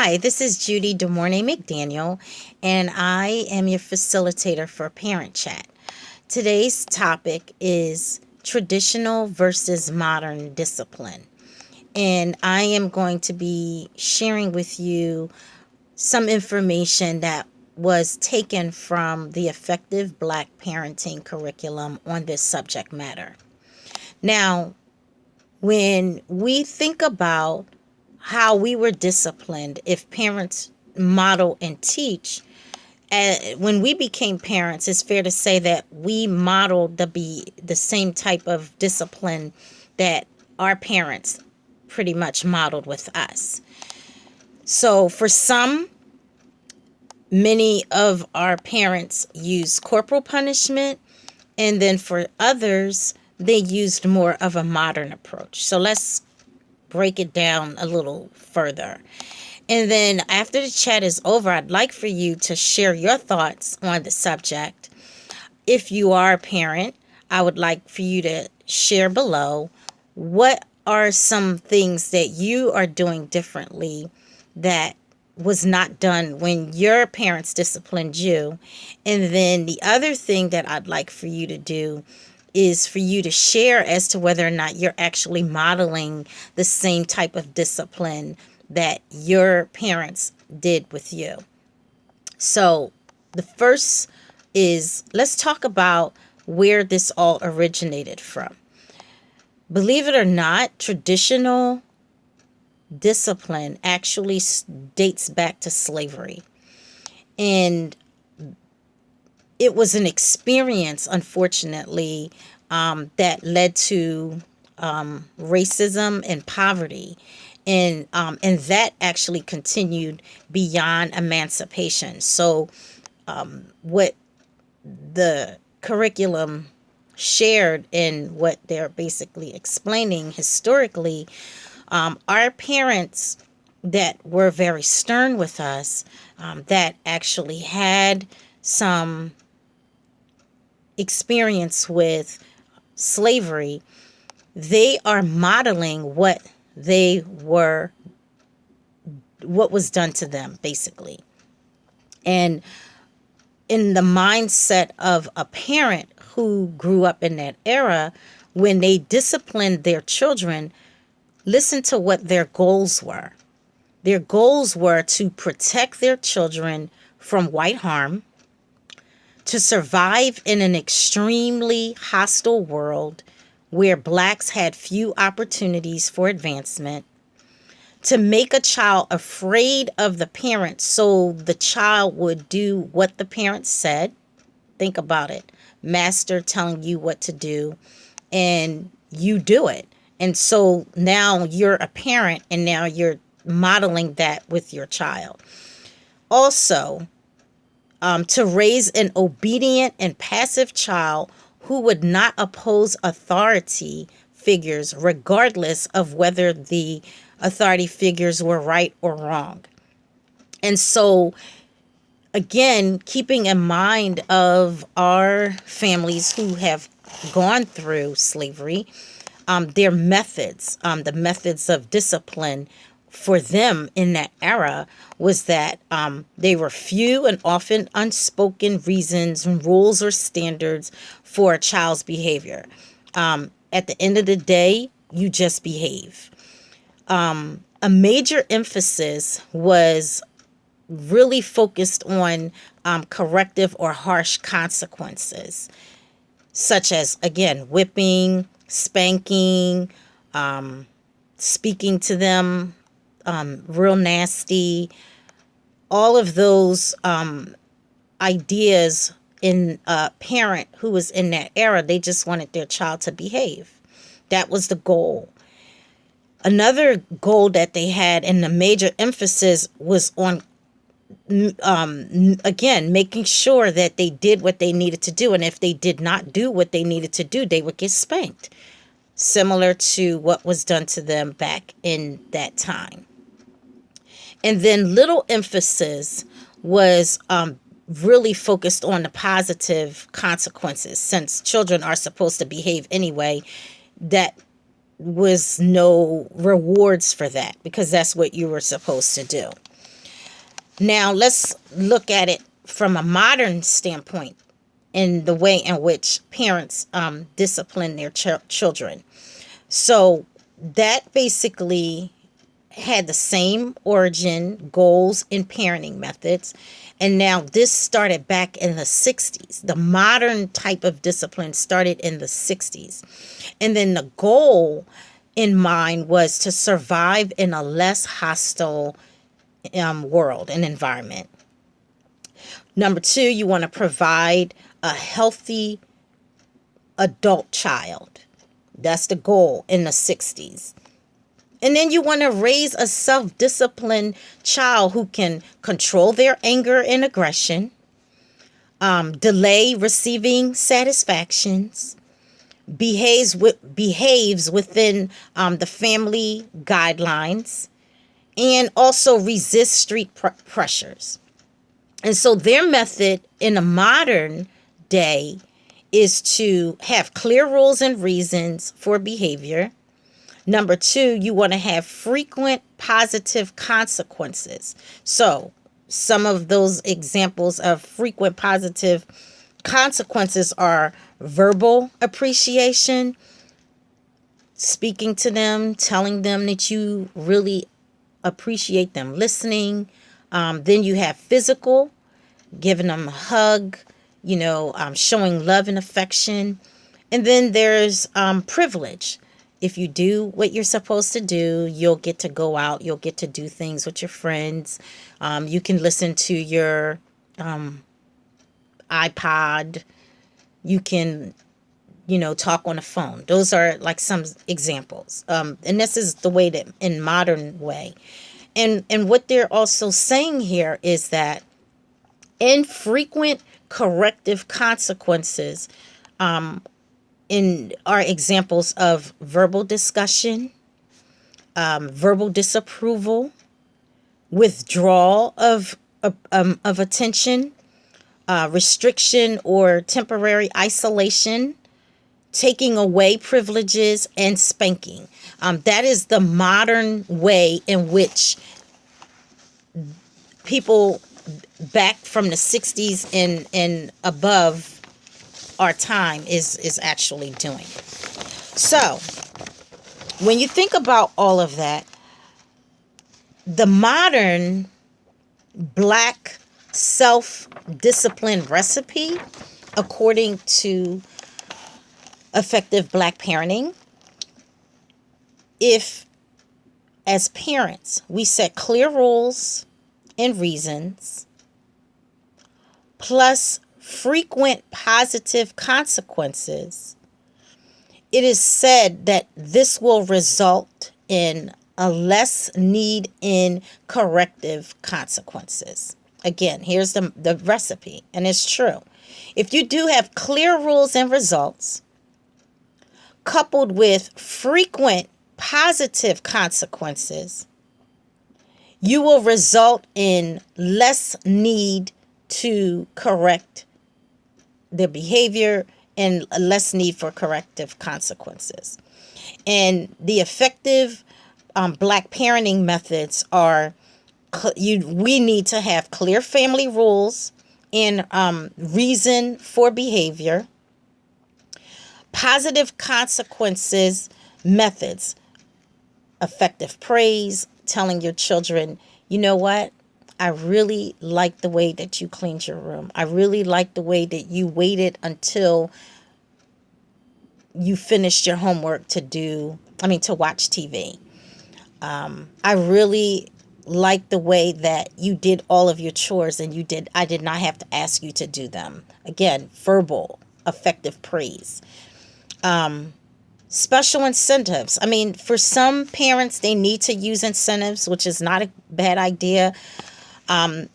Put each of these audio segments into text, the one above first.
Hi, this is Judy DeMornay McDaniel, and I am your facilitator for Parent Chat. Today's topic is traditional versus modern discipline. And I am going to be sharing with you some information that was taken from the Effective Black Parenting curriculum on this subject matter. Now, when we think about how we were disciplined, if parents model and teach, when we became parents, it's fair to say that we modeled the same type of discipline that our parents pretty much modeled with us. So for many of our parents used corporal punishment, and then for others, they used more of a modern approach. So let's break it down a little further. And then after the chat is over, I'd like for you to share your thoughts on the subject. If you are a parent, I would like for you to share below what are some things that you are doing differently that was not done when your parents disciplined you. And then the other thing that I'd like for you to do is for you to share as to whether or not you're actually modeling the same type of discipline that your parents did with you. So the first is, let's talk about where this all originated from. Believe it or not, traditional discipline actually dates back to slavery. And it was an experience, unfortunately, that led to racism and poverty. And that actually continued beyond emancipation. So what the curriculum shared and what they're basically explaining historically, our parents that were very stern with us, that actually had some experience with slavery, they are modeling what was done to them, basically. And in the mindset of a parent who grew up in that era, when they disciplined their children, listen to what their goals were. Their goals were to protect their children from white harm, to survive in an extremely hostile world where blacks had few opportunities for advancement, to make a child afraid of the parents so the child would do what the parents said. Think about it. Master telling you what to do and you do it. And so now you're a parent and now you're modeling that with your child. Also, to raise an obedient and passive child who would not oppose authority figures, regardless of whether the authority figures were right or wrong. And so, again, keeping in mind of our families who have gone through slavery, their methods, the methods of discipline for them in that era was that they were few and often unspoken reasons, rules, or standards for a child's behavior. At the end of the day, you just behave. A major emphasis was really focused on corrective or harsh consequences, such as, again, whipping, spanking, speaking to them real nasty. All of those ideas in a parent who was in that era, they just wanted their child to behave. That was the goal. Another goal that they had, and the major emphasis was on, again, making sure that they did what they needed to do. And if they did not do what they needed to do, they would get spanked, similar to what was done to them back in that time. And then little emphasis was really focused on the positive consequences. Since children are supposed to behave anyway, that was no rewards for that because that's what you were supposed to do. Now, let's look at it from a modern standpoint in the way in which parents discipline their children. So, that basically had the same origin, goals, and parenting methods. And now this started back in the 60s. The modern type of discipline started in the 60s. And then the goal in mind was to survive in a less hostile world and environment. Number two, you want to provide a healthy adult child. That's the goal in the 60s. And then you want to raise a self-disciplined child who can control their anger and aggression, delay receiving satisfactions, behaves within the family guidelines, and also resist street pressures. And so their method in a modern day is to have clear rules and reasons for behavior. Number two, you want to have frequent positive consequences. So some of those examples of frequent positive consequences are verbal appreciation, speaking to them, telling them that you really appreciate them listening. Then you have physical, giving them a hug, showing love and affection. And then there's privilege. If you do what you're supposed to do, you'll get to go out. You'll get to do things with your friends. You can listen to your iPod. You can, talk on the phone. Those are like some examples. And this is the way that in modern way. And what they're also saying here is that infrequent corrective consequences in are examples of verbal discussion, verbal disapproval, withdrawal of attention, restriction or temporary isolation, taking away privileges, and spanking. That is the modern way in which people back from the 60s and above our time is actually doing. So when you think about all of that, the modern Black self-discipline recipe, according to effective Black parenting, if as parents we set clear rules and reasons plus frequent positive consequences, it is said that this will result in a less need in corrective consequences. Again, here's the recipe, and it's true. If you do have clear rules and results, coupled with frequent positive consequences, you will result in less need to correct their behavior and less need for corrective consequences. And the effective Black parenting methods are we need to have clear family rules and reason for behavior, positive consequences methods, effective praise, telling your children, you know what? I really like the way that you cleaned your room. I really like the way that you waited until you finished your homework to watch TV. I really like the way that you did all of your chores and I did not have to ask you to do them. Again, verbal, effective praise. Special incentives. For some parents, they need to use incentives, which is not a bad idea.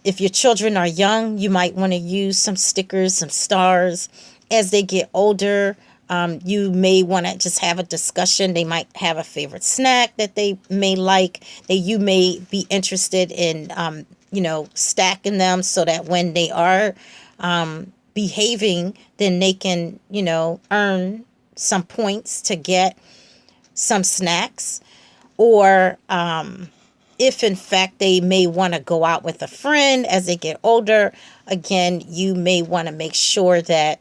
If your children are young, you might want to use some stickers, some stars. As they get older, you may want to just have a discussion. They might have a favorite snack that they may like, that you may be interested in, stacking them so that when they are behaving, then they can, earn some points to get some snacks. Or If in fact they may want to go out with a friend as they get older, again, you may want to make sure that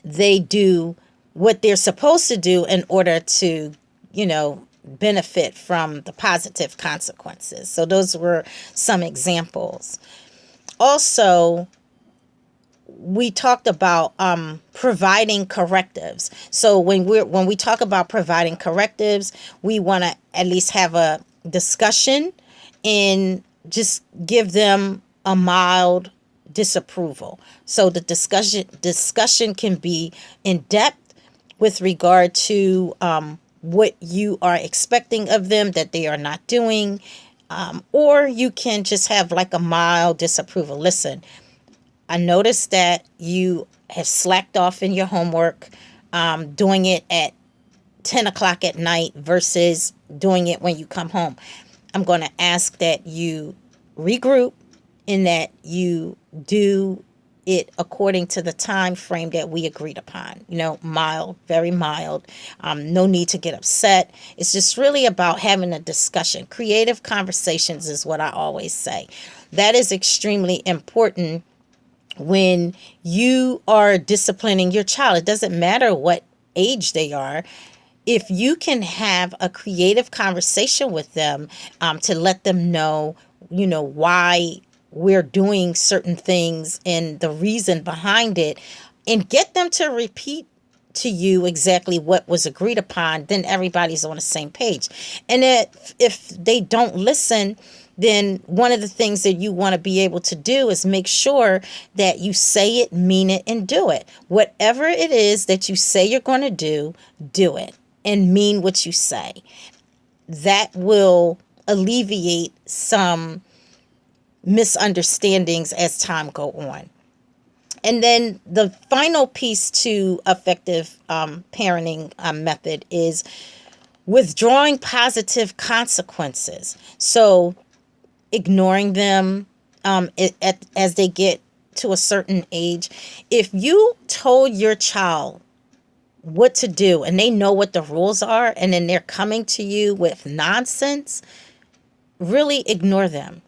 they do what they're supposed to do in order to, benefit from the positive consequences. So those were some examples. Also, we talked about providing correctives. So when we talk about providing correctives, we want to at least have a discussion and just give them a mild disapproval. So the discussion can be in depth with regard to what you are expecting of them that they are not doing, or you can just have like a mild disapproval. Listen, I noticed that you have slacked off in your homework, doing it at 10 o'clock at night versus doing it when you come home. I'm going to ask that you regroup and that you do it according to the time frame that we agreed upon. Mild, very mild. No need to get upset. It's just really about having a discussion. Creative conversations is what I always say. That is extremely important when you are disciplining your child. It doesn't matter what age they are. If you can have a creative conversation with them, to let them know, why we're doing certain things and the reason behind it, and get them to repeat to you exactly what was agreed upon, then everybody's on the same page. And if they don't listen, then one of the things that you want to be able to do is make sure that you say it, mean it, and do it. Whatever it is that you say you're going to do it and mean what you say. That will alleviate some misunderstandings as time go on. And then the final piece to effective parenting method is withdrawing positive consequences. So ignoring them as they get to a certain age. If you told your child what to do and they know what the rules are, and then they're coming to you with nonsense, really ignore them.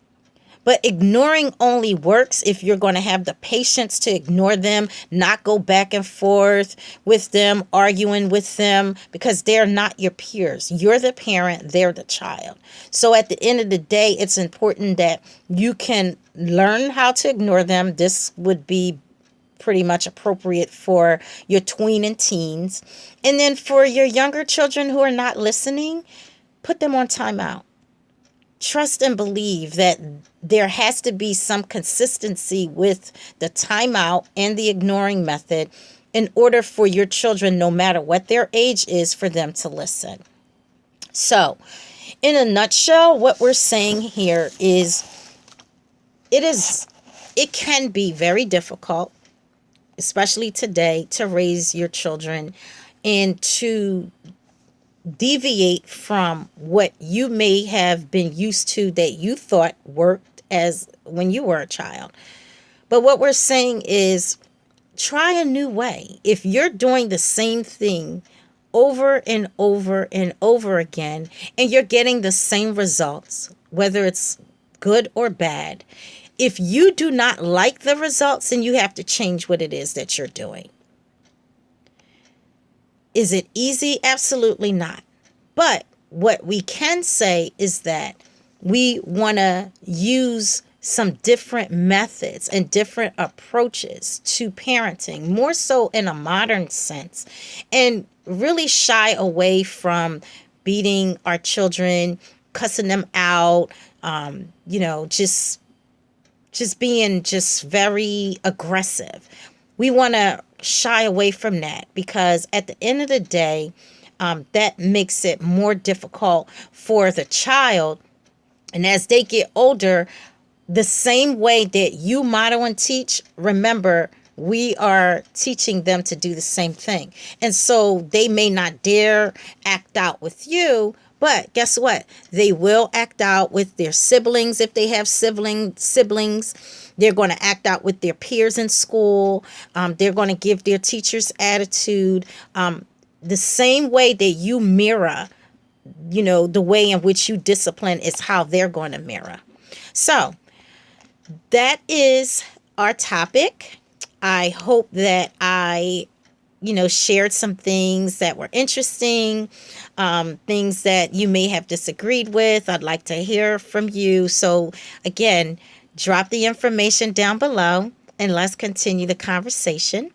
But ignoring only works if you're going to have the patience to ignore them, not go back and forth with them, arguing with them, because they're not your peers. You're the parent, they're the child. So at the end of the day, it's important that you can learn how to ignore them. This would be pretty much appropriate for your tween and teens. And then for your younger children who are not listening, put them on timeout. Trust and believe that there has to be some consistency with the timeout and the ignoring method in order for your children, no matter what their age is, for them to listen. So, in a nutshell, what we're saying here is it can be very difficult, especially today, to raise your children and to deviate from what you may have been used to that you thought worked as when you were a child. But what we're saying is try a new way. If you're doing the same thing over and over and over again, and you're getting the same results, whether it's good or bad, if you do not like the results, then you have to change what it is that you're doing. Is it easy? Absolutely not. But what we can say is that we want to use some different methods and different approaches to parenting, more so in a modern sense, and really shy away from beating our children, cussing them out, just being just very aggressive. We want to shy away from that, because at the end of the day, that makes it more difficult for the child. And as they get older, the same way that you model and teach, remember, we are teaching them to do the same thing. And so they may not dare act out with you, but guess what? They will act out with their siblings if they have siblings. They're going to act out with their peers in school. They're going to give their teachers attitude. The same way that you mirror the way in which you discipline is how they're going to mirror. So that is our topic. I hope that I shared some things that were interesting, things that you may have disagreed with. I'd like to hear from you. So again, drop the information down below and let's continue the conversation.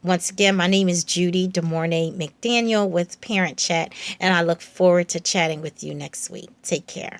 Once again, my name is Judy DeMornay McDaniel with Parent Chat, and I look forward to chatting with you next week. Take care.